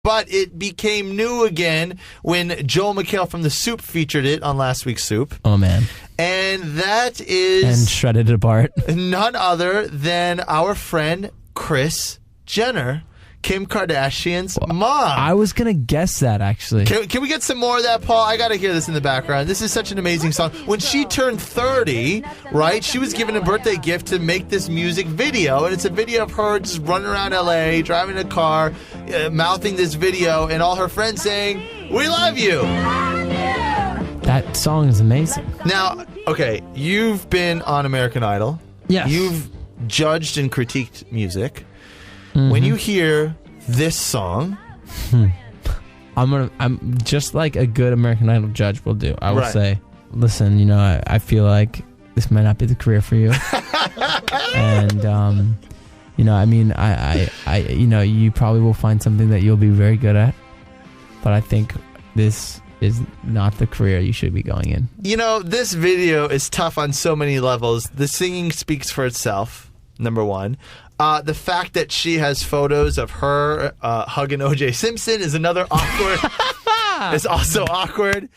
but it became new again when Joel McHale from The Soup featured it on last week's Soup. Oh, man. And that is... And shredded it apart. None other than our friend Kris Jenner, Kim Kardashian's mom. I was going to guess that, actually. Can we get some more of that, Paul? I got to hear this in the background. This is such an amazing song. When she turned 30, right, she was given a birthday gift to make this music video. And it's a video of her just running around L.A., driving a car, mouthing this video, and all her friends saying, "We love you." That song is amazing. Now, okay, you've been on American Idol. Yes. You've judged and critiqued music. Mm-hmm. When you hear this song... I'm just like a good American Idol judge will do. I will Right. say, listen, I feel like this might not be the career for you. And, you probably will find something that you'll be very good at. But I think this is not the career you should be going in. This video is tough on so many levels. The singing speaks for itself, number one. The fact that she has photos of her hugging O.J. Simpson is another awkward. It's also awkward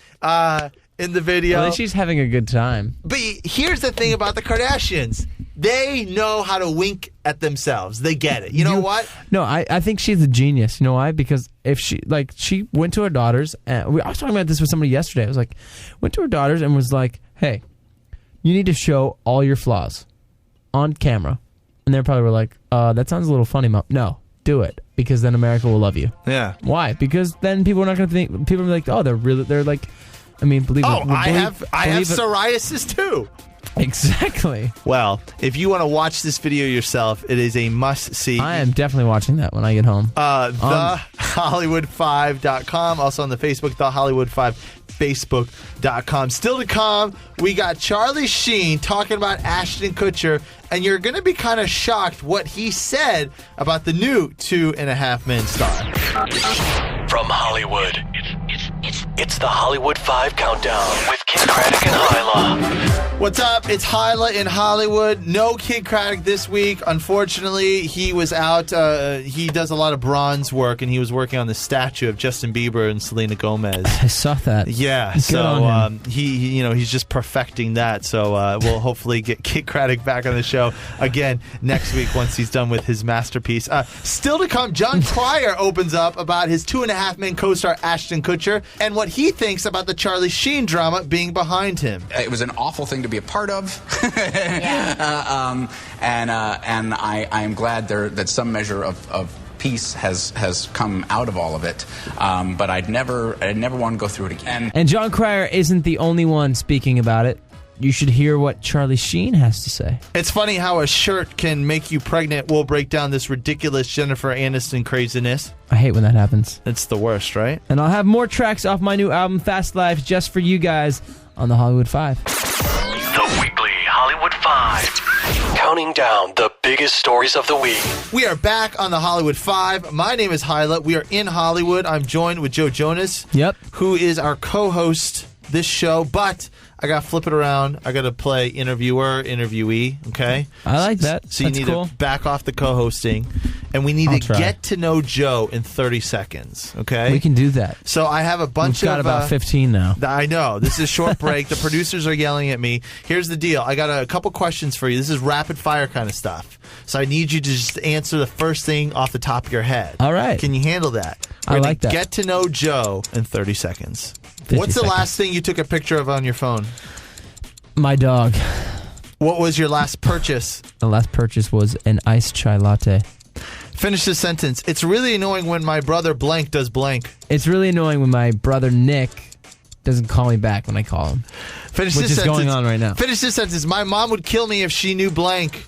in the video. At least she's having a good time. But here's the thing about the Kardashians. They know how to wink at themselves. They get it. You know what? No, I think she's a genius. You know why? Because if she went to her daughters, and I was talking about this with somebody yesterday. I was like, went to her daughters and was like, hey, you need to show all your flaws on camera. And they probably were like, that sounds a little funny, Mom. No, do it. Because then America will love you. Yeah. Why? Because then people are not going to think, people are like, oh, they're like, I mean, believe it. I have psoriasis too. Exactly. Well, if you want to watch this video yourself, it is a must-see. I am definitely watching that when I get home. TheHollywood5.com. Also on the Facebook, TheHollywood5Facebook.com. Still to come, we got Charlie Sheen talking about Ashton Kutcher, and you're going to be kind of shocked what he said about the new 2.5 Men star. From Hollywood, it's the Hollywood 5 Countdown with Kid Craddock and Hyla. What's up? It's Hyla in Hollywood. No Kid Craddock this week. Unfortunately, he was out. He does a lot of bronze work, and he was working on the statue of Justin Bieber and Selena Gomez. I saw that. Yeah, Good so on him. he's just perfecting that. So we'll hopefully get Kid Craddock back on the show again next week once he's done with his masterpiece. Still to come, Jon Cryer opens up about his 2.5 Men co-star Ashton Kutcher and what he thinks about the Charlie Sheen drama being behind him. It was an awful thing to be a part of, and I am glad that some measure of peace has come out of all of it. But I'd never want to go through it again. And Jon Cryer isn't the only one speaking about it. You should hear what Charlie Sheen has to say. It's funny how a shirt can make you pregnant. We'll break down this ridiculous Jennifer Aniston craziness. I hate when that happens. It's the worst, right? And I'll have more tracks off my new album, Fast Life, just for you guys on the Hollywood 5. The weekly Hollywood 5. Counting down the biggest stories of the week. We are back on the Hollywood 5. My name is Hyla. We are in Hollywood. I'm joined with Joe Jonas, Yep. who is our co-host this show, but I got to flip it around. I got to play interviewer, interviewee, okay? I like that. So you That's need cool. to back off the co-hosting, and we need I'll to try. get to know Joe in 30 seconds, okay? We can do that. So I have a bunch We've got of... about 15 now. I know. This is a short break. The producers are yelling at me. Here's the deal. I got a couple questions for you. This is rapid fire kind of stuff. So I need you to just answer the first thing off the top of your head. All right. Can you handle that? I We're like gonna that. Get to know Joe in 30 seconds. 50 What's the seconds. last thing you took a picture of on your phone? My dog. What was your last purchase? The last purchase was an iced chai latte. Finish this sentence. It's really annoying when my brother blank does blank. It's really annoying when my brother Nick doesn't call me back when I call him. Finish Which this is sentence. going on right now. Finish this sentence. My mom would kill me if she knew blank.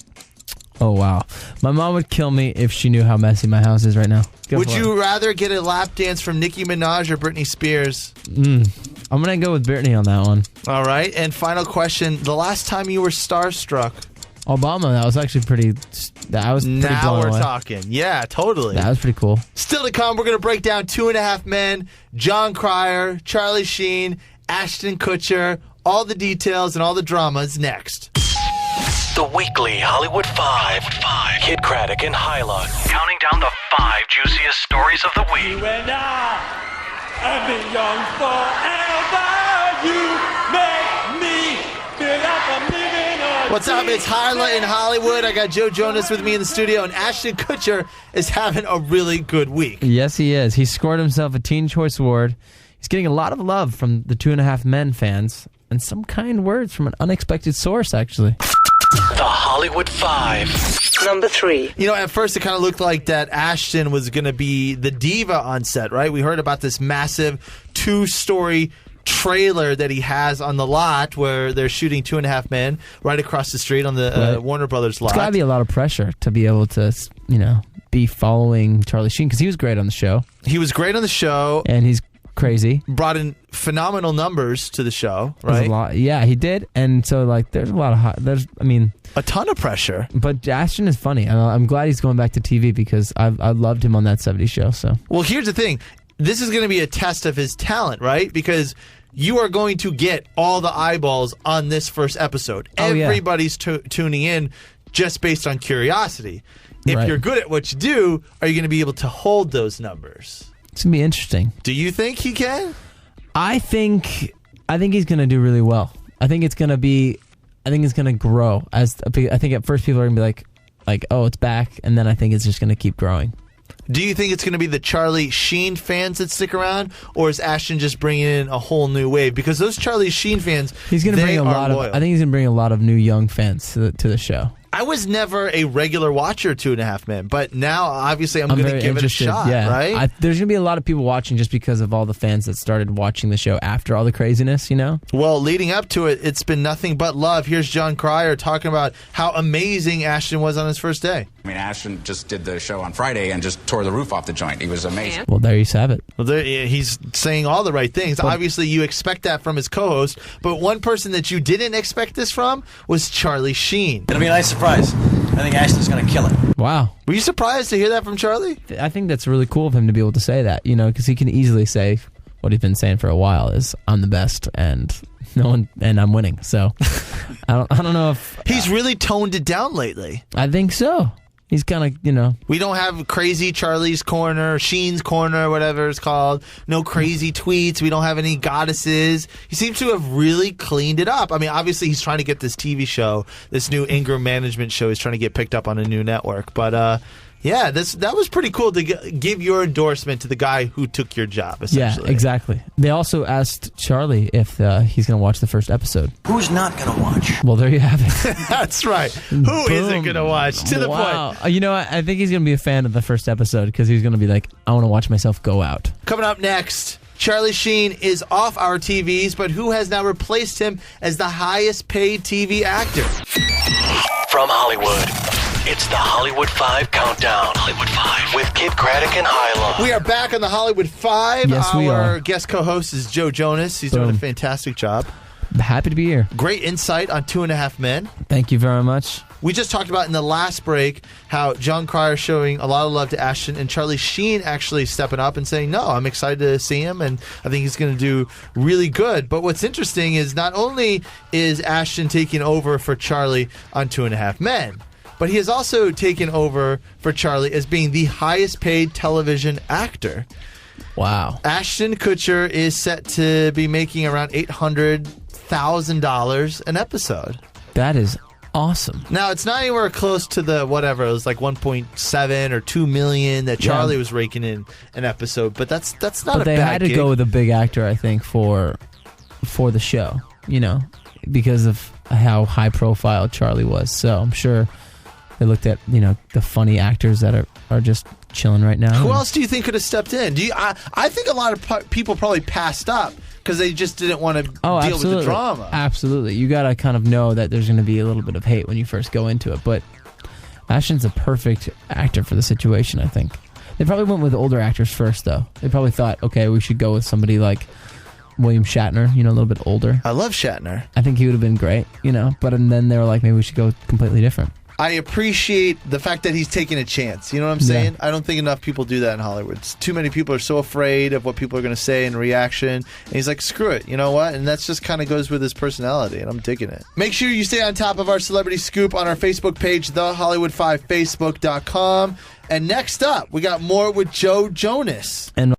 Oh, wow. My mom would kill me if she knew how messy my house is right now. Go Would for you it. rather get a lap dance from Nicki Minaj or Britney Spears? I'm going to go with Brittany on that one. All right. And final question. The last time you were starstruck? Obama, that was actually pretty... I was pretty Now blown we're away. talking. Yeah, totally. That was pretty cool. Still to come, we're going to break down 2.5 Men, Jon Cryer, Charlie Sheen, Ashton Kutcher, all the details and all the dramas next. The The weekly Hollywood 5. Kid Craddock and Hyla. Counting down the 5 juiciest stories of the week. You and I've been young forever. You make me feel like I'm living a What's up? It's Hyla in Hollywood. I got Joe Jonas with me in the studio, and Ashton Kutcher is having a really good week. Yes, he is. He scored himself a Teen Choice Award. He's getting a lot of love from the 2.5 Men fans, and some kind words from an unexpected source, actually. The Hollywood 5. Number 3. You know, at first it kind of looked like that Ashton was going to be the diva on set, right? We heard about this massive 2-story trailer that he has on the lot where they're shooting 2.5 Men right across the street on the Warner Brothers lot. It's got to be a lot of pressure to be able to, be following Charlie Sheen, because he was great on the show. He was great on the show. And he's crazy. Brought in phenomenal numbers to the show, right? Yeah, he did. And so, there's a lot of a ton of pressure. But Ashton is funny. I'm glad he's going back to TV because I loved him on that 70s show. So, well, here's the thing. This is going to be a test of his talent, right? Because you are going to get all the eyeballs on this first episode. Everybody's tuning in just based on curiosity. If you're good at what you do, are you going to be able to hold those numbers? It's going to be interesting. Do you think he can? I think he's going to do really well. I think it's going to grow. I think at first people are going to be like, oh, it's back, and then I think it's just going to keep growing. Do you think it's going to be the Charlie Sheen fans that stick around, or is Ashton just bringing in a whole new wave? Because those Charlie Sheen fans, he's going to bring I think he's going to bring a lot of new young fans to the show. I was never a regular watcher of 2.5 Men, but now obviously I'm going to give it a shot, right? There's going to be a lot of people watching just because of all the fans that started watching the show after all the craziness, Well, leading up to it, it's been nothing but love. Here's John Cryer talking about how amazing Ashton was on his first day. I mean, Ashton just did the show on Friday and just tore the roof off the joint. He was amazing. Well, there you have it. Well, he's saying all the right things. Obviously, you expect that from his co-host, but one person that you didn't expect this from was Charlie Sheen. It'll be a nice surprise. I think Ashton's going to kill it. Wow. Were you surprised to hear that from Charlie? I think that's really cool of him to be able to say that, because he can easily say what he's been saying for a while is, I'm the best and I'm winning. So I don't know if he's really toned it down lately. I think so. He's kind of, We don't have crazy Charlie's Corner, Sheen's Corner, whatever it's called. No crazy tweets. We don't have any goddesses. He seems to have really cleaned it up. I mean, obviously, he's trying to get this TV show, this new Ingram Management show, he's trying to get picked up on a new network. But, yeah, that was pretty cool to give your endorsement to the guy who took your job, essentially. Yeah, exactly. They also asked Charlie if he's going to watch the first episode. Who's not going to watch? Well, there you have it. That's right. Who isn't going to watch? To the point. I think he's going to be a fan of the first episode because he's going to be like, I want to watch myself go out. Coming up next, Charlie Sheen is off our TVs, but who has now replaced him as the highest paid TV actor? From Hollywood, it's the Hollywood 5 Countdown. Hollywood 5 with Kid Craddock and Hyla. We are back on the Hollywood 5. Yes, we are. Our guest co-host is Joe Jonas. He's doing a fantastic job. Happy to be here. Great insight on 2.5 Men. Thank you very much. We just talked about in the last break how John Cryer showing a lot of love to Ashton and Charlie Sheen actually stepping up and saying, no, I'm excited to see him and I think he's going to do really good. But what's interesting is not only is Ashton taking over for Charlie on 2.5 Men, but he has also taken over for Charlie as being the highest paid television actor. Wow. Ashton Kutcher is set to be making around $800,000 an episode. That is awesome. Now, it's not anywhere close to the whatever, it was like 1.7 or 2 million that Charlie was raking in an episode, but that's not a bad But they had to gig. go with a big actor, I think, for the show, because of how high profile Charlie was. So I'm sure they looked at, the funny actors that are just chilling right now. Who else do you think could have stepped in? I think a lot of people probably passed up because they just didn't want to deal with the drama. Absolutely. You got to kind of know that there's going to be a little bit of hate when you first go into it. But Ashton's a perfect actor for the situation, I think. They probably went with older actors first, though. They probably thought, okay, we should go with somebody like William Shatner, a little bit older. I love Shatner. I think he would have been great, but then they were like, maybe we should go completely different. I appreciate the fact that he's taking a chance. You know what I'm saying? I don't think enough people do that in Hollywood. Too many people are so afraid of what people are going to say in reaction. And he's like, screw it. You know what? And that's just kind of goes with his personality, and I'm digging it. Make sure you stay on top of our celebrity scoop on our Facebook page, The Hollywood 5, Facebook.com. And next up, we got more with Joe Jonas. And